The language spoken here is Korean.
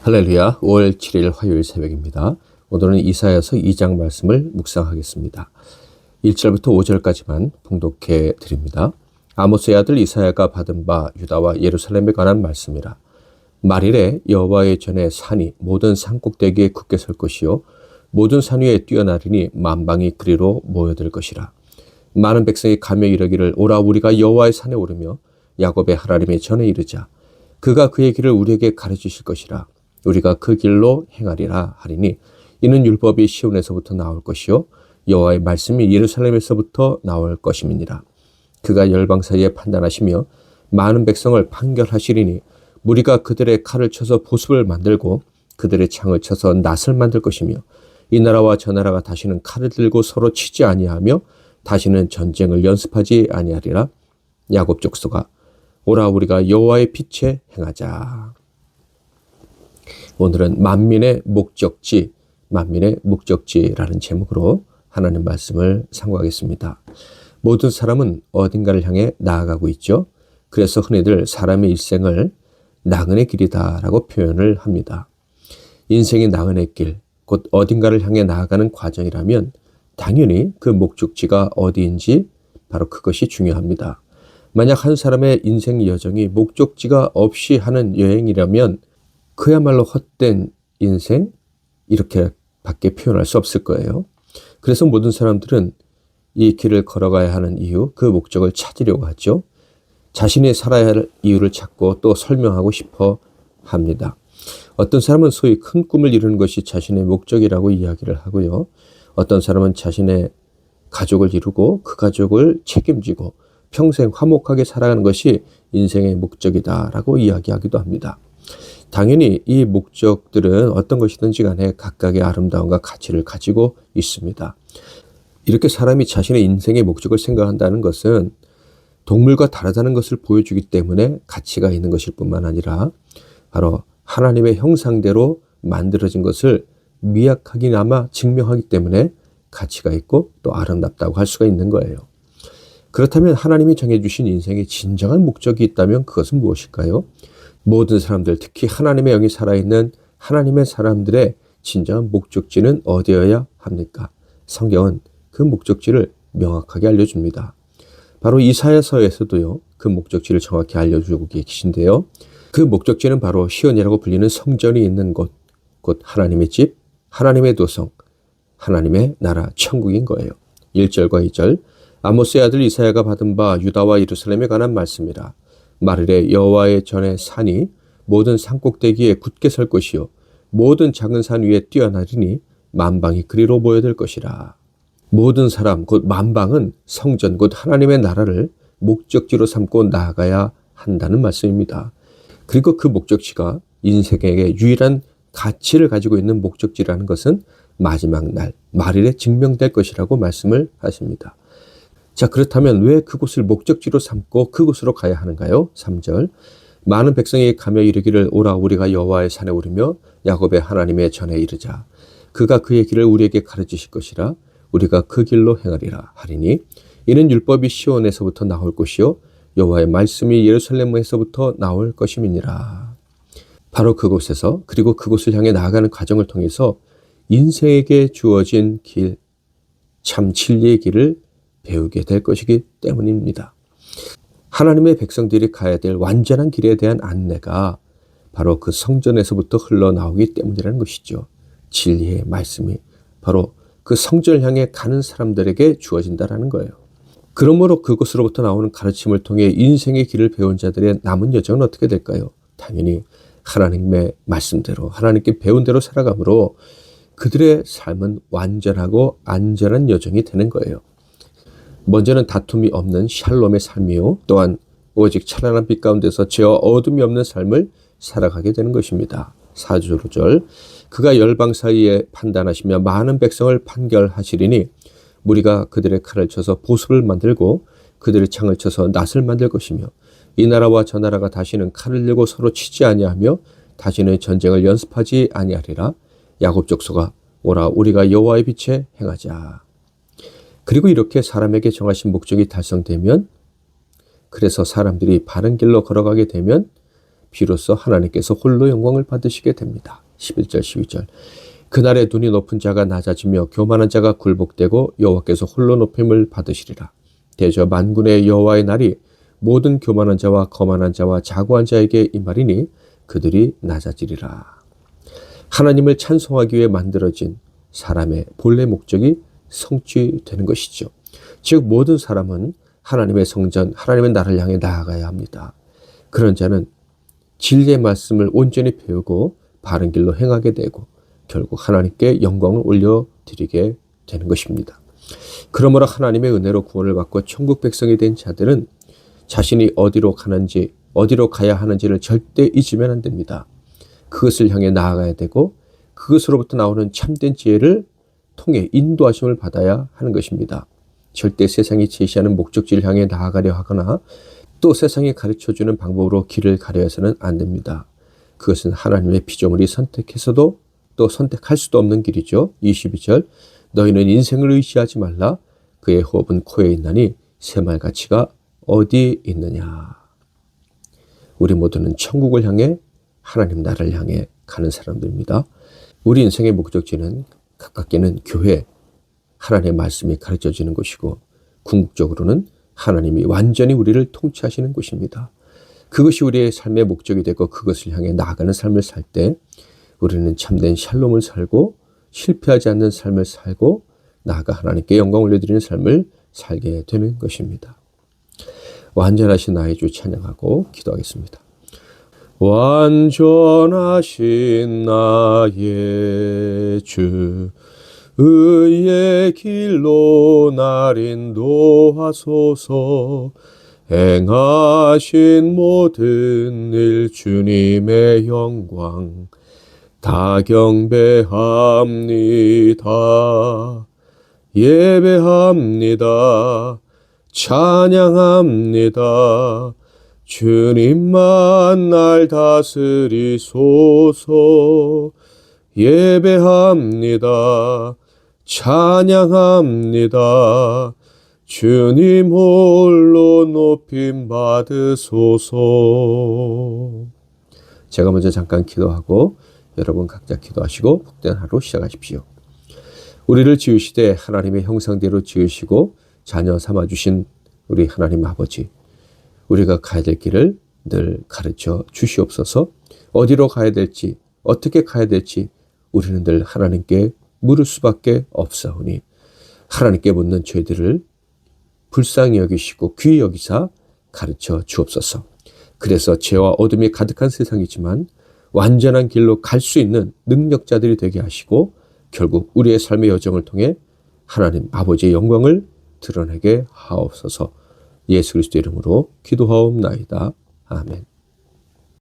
할렐루야. 5월 7일 화요일 새벽입니다. 오늘은 이사야서 2장 말씀을 묵상하겠습니다. 1절부터 5절까지만 봉독해 드립니다. 아모스의 아들 이사야가 받은 바 유다와 예루살렘에 관한 말씀이라. 말일에 여호와의 전에 산이 모든 산꼭대기에 굳게 설 것이요 모든 산 위에 뛰어나리니 만방이 그리로 모여들 것이라. 많은 백성이 가며 이르기를 오라 우리가 여호와의 산에 오르며 야곱의 하나님의 전에 이르자. 그가 그의 길을 우리에게 가르치실 것이라. 우리가 그 길로 행하리라 하리니 이는 율법이 시온에서부터 나올 것이요 여호와의 말씀이 예루살렘에서부터 나올 것임이니라. 그가 열방 사이에 판단하시며 많은 백성을 판결하시리니 무리가 그들의 칼을 쳐서 보습을 만들고 그들의 창을 쳐서 낫을 만들 것이며 이 나라와 저 나라가 다시는 칼을 들고 서로 치지 아니하며 다시는 전쟁을 연습하지 아니하리라. 야곱 족속아 오라 우리가 여호와의 빛에 행하자. 오늘은 만민의 목적지라는 제목으로 하나님 말씀을 상고하겠습니다. 모든 사람은 어딘가를 향해 나아가고 있죠. 그래서 흔히들 사람의 일생을 나그네 길이다라고 표현을 합니다. 인생이 나그네 길, 곧 어딘가를 향해 나아가는 과정이라면 당연히 그 목적지가 어디인지 바로 그것이 중요합니다. 만약 한 사람의 인생 여정이 목적지가 없이 하는 여행이라면 그야말로 헛된 인생 이렇게 밖에 표현할 수 없을 거예요. 그래서 모든 사람들은 이 길을 걸어가야 하는 이유, 그 목적을 찾으려고 하죠. 자신이 살아야 할 이유를 찾고 또 설명하고 싶어 합니다. 어떤 사람은 소위 큰 꿈을 이루는 것이 자신의 목적이라고 이야기를 하고요. 어떤 사람은 자신의 가족을 이루고 그 가족을 책임지고 평생 화목하게 살아가는 것이 인생의 목적이다라고 이야기하기도 합니다. 당연히 이 목적들은 어떤 것이든지 간에 각각의 아름다움과 가치를 가지고 있습니다. 이렇게 사람이 자신의 인생의 목적을 생각한다는 것은 동물과 다르다는 것을 보여주기 때문에 가치가 있는 것일 뿐만 아니라 바로 하나님의 형상대로 만들어진 것을 미약하기나마 증명하기 때문에 가치가 있고 또 아름답다고 할 수가 있는 거예요. 그렇다면 하나님이 정해주신 인생의 진정한 목적이 있다면 그것은 무엇일까요? 모든 사람들, 특히 하나님의 영이 살아있는 하나님의 사람들의 진정한 목적지는 어디여야 합니까? 성경은 그 목적지를 명확하게 알려줍니다. 바로 이사야서에서도요, 그 목적지를 정확히 알려주고 계신데요. 그 목적지는 바로 시온이라고 불리는 성전이 있는 곳, 곧 하나님의 집, 하나님의 도성, 하나님의 나라, 천국인 거예요. 1절과 2절, 아모스의 아들 이사야가 받은 바 유다와 예루살렘에 관한 말씀이라. 말일에 여호와의 전에 산이 모든 산꼭대기에 굳게 설 것이요 모든 작은 산 위에 뛰어나리니 만방이 그리로 모여들 것이라. 모든 사람 곧 만방은 성전 곧 하나님의 나라를 목적지로 삼고 나아가야 한다는 말씀입니다. 그리고 그 목적지가 인생에게 유일한 가치를 가지고 있는 목적지라는 것은 마지막 날 말일에 증명될 것이라고 말씀을 하십니다. 자, 그렇다면 왜 그곳을 목적지로 삼고 그곳으로 가야 하는가요? 3절, 많은 백성이 가며 이르기를 오라 우리가 여호와의 산에 오르며 야곱의 하나님의 전에 이르자. 그가 그의 길을 우리에게 가르치실 것이라. 우리가 그 길로 행하리라 하리니 이는 율법이 시온에서부터 나올 것이요 여호와의 말씀이 예루살렘에서부터 나올 것임이니라. 바로 그곳에서 그리고 그곳을 향해 나아가는 과정을 통해서 인생에게 주어진 길, 참 진리의 길을 배우게 될 것이기 때문입니다. 하나님의 백성들이 가야 될 완전한 길에 대한 안내가 바로 그 성전에서부터 흘러나오기 때문이라는 것이죠. 진리의 말씀이 바로 그 성전을 향해 가는 사람들에게 주어진다는 거예요. 그러므로 그곳으로부터 나오는 가르침을 통해 인생의 길을 배운 자들의 남은 여정은 어떻게 될까요? 당연히 하나님의 말씀대로 하나님께 배운 대로 살아가므로 그들의 삶은 완전하고 안전한 여정이 되는 거예요. 먼저는 다툼이 없는 샬롬의 삶이요 또한 오직 찬란한 빛 가운데서 죄와 어둠이 없는 삶을 살아가게 되는 것입니다. 4절 5절, 그가 열방 사이에 판단하시며 많은 백성을 판결하시리니 무리가 그들의 칼을 쳐서 보습을 만들고 그들의 창을 쳐서 낫을 만들 것이며 이 나라와 저 나라가 다시는 칼을 들고 서로 치지 아니하며 다시는 전쟁을 연습하지 아니하리라. 야곱 족속아 오라 우리가 여호와의 빛에 행하자. 그리고 이렇게 사람에게 정하신 목적이 달성되면, 그래서 사람들이 바른 길로 걸어가게 되면 비로소 하나님께서 홀로 영광을 받으시게 됩니다. 11절 12절 그날에 눈이 높은 자가 낮아지며 교만한 자가 굴복되고 여호와께서 홀로 높임을 받으시리라. 대저 만군의 여호와의 날이 모든 교만한 자와 거만한 자와 자고한 자에게 임하리니 그들이 낮아지리라. 하나님을 찬송하기 위해 만들어진 사람의 본래 목적이 성취되는 것이죠. 즉 모든 사람은 하나님의 성전, 하나님의 나라를 향해 나아가야 합니다. 그런 자는 진리의 말씀을 온전히 배우고 바른 길로 행하게 되고 결국 하나님께 영광을 올려드리게 되는 것입니다. 그러므로 하나님의 은혜로 구원을 받고 천국 백성이 된 자들은 자신이 어디로 가는지, 어디로 가야 하는지를 절대 잊으면 안 됩니다. 그것을 향해 나아가야 되고 그것으로부터 나오는 참된 지혜를 통해 인도하심을 받아야 하는 것입니다. 절대 세상이 제시하는 목적지를 향해 나아가려 하거나 또 세상이 가르쳐주는 방법으로 길을 가려서는 안 됩니다. 그것은 하나님의 피조물이 선택해서도 또 선택할 수도 없는 길이죠. 22절 너희는 인생을 의지하지 말라. 그의 호흡은 코에 있나니 새말가치가 어디 있느냐. 우리 모두는 천국을 향해 하나님 나라를 향해 가는 사람들입니다. 우리 인생의 목적지는 가깝게는 교회, 하나님의 말씀이 가르쳐지는 것이고 궁극적으로는 하나님이 완전히 우리를 통치하시는 곳입니다. 그것이 우리의 삶의 목적이 되고 그것을 향해 나아가는 삶을 살 때 우리는 참된 샬롬을 살고 실패하지 않는 삶을 살고 나아가 하나님께 영광 올려드리는 삶을 살게 되는 것입니다. 완전하신 나의 주 찬양하고 기도하겠습니다. 완전하신 나의 주 의의 길로 날 인도하소서. 행하신 모든 일 주님의 영광 다 경배합니다. 예배합니다. 찬양합니다. 주님만 날 다스리소서. 예배합니다. 찬양합니다. 주님 홀로 높임 받으소서. 제가 먼저 잠깐 기도하고 여러분 각자 기도하시고 복된 하루 시작하십시오. 우리를 지으시되 하나님의 형상대로 지으시고 자녀 삼아주신 우리 하나님 아버지, 우리가 가야 될 길을 늘 가르쳐 주시옵소서. 어디로 가야 될지, 어떻게 가야 될지 우리는 늘 하나님께 물을 수밖에 없사오니 하나님께 묻는 죄들을 불쌍히 여기시고 귀히 여기사 가르쳐 주옵소서. 그래서 죄와 어둠이 가득한 세상이지만 완전한 길로 갈 수 있는 능력자들이 되게 하시고 결국 우리의 삶의 여정을 통해 하나님 아버지의 영광을 드러내게 하옵소서. 예수 그리스도 이름으로 기도하옵나이다. 아멘.